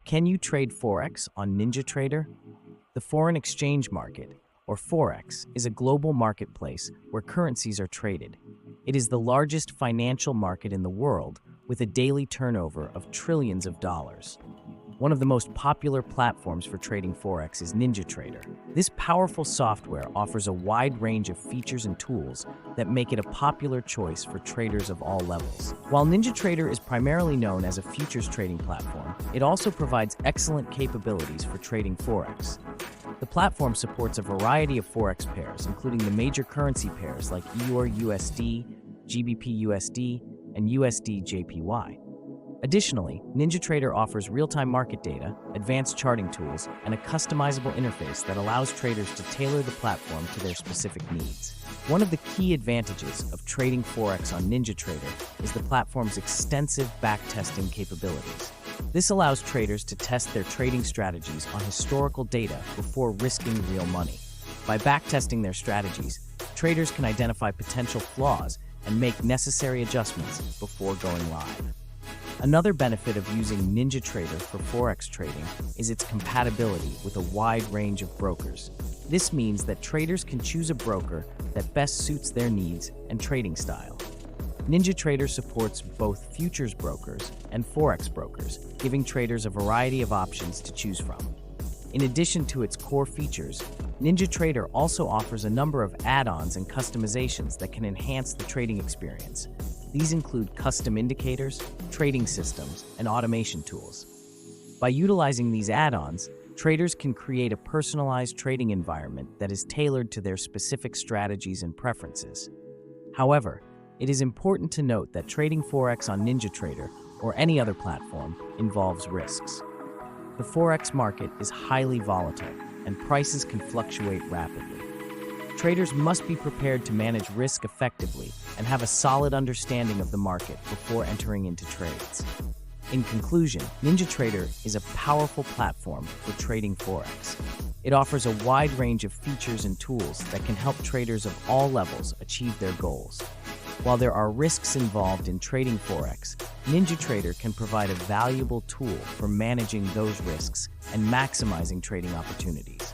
Can you trade Forex on Ninjatrader? The foreign exchange market, or Forex, is a global marketplace where currencies are traded. It is the largest financial market in the world, with a daily turnover of trillions of dollars. One of the most popular platforms for trading Forex is Ninjatrader. This powerful software offers a wide range of features and tools that make it a popular choice for traders of all levels. While Ninjatrader is primarily known as a futures trading platform, it also provides excellent capabilities for trading Forex. The platform supports a variety of Forex pairs, including the major currency pairs like EUR/USD, GBP/USD, and USD/JPY. Additionally, Ninjatrader offers real-time market data, advanced charting tools, and a customizable interface that allows traders to tailor the platform to their specific needs. One of the key advantages of trading Forex on Ninjatrader is the platform's extensive backtesting capabilities. This allows traders to test their trading strategies on historical data before risking real money. By backtesting their strategies, traders can identify potential flaws and make necessary adjustments before going live. Another benefit of using Ninjatrader for Forex trading is its compatibility with a wide range of brokers. This means that traders can choose a broker that best suits their needs and trading style. Ninjatrader supports both futures brokers and Forex brokers, giving traders a variety of options to choose from. In addition to its core features, Ninjatrader also offers a number of add-ons and customizations that can enhance the trading experience. These include custom indicators, trading systems, and automation tools. By utilizing these add-ons, traders can create a personalized trading environment that is tailored to their specific strategies and preferences. However, it is important to note that trading Forex on Ninjatrader or any other platform involves risks. The Forex market is highly volatile, and prices can fluctuate rapidly. Traders must be prepared to manage risk effectively and have a solid understanding of the market before entering into trades. In conclusion, Ninjatrader is a powerful platform for trading Forex. It offers a wide range of features and tools that can help traders of all levels achieve their goals. While there are risks involved in trading Forex, Ninjatrader can provide a valuable tool for managing those risks and maximizing trading opportunities.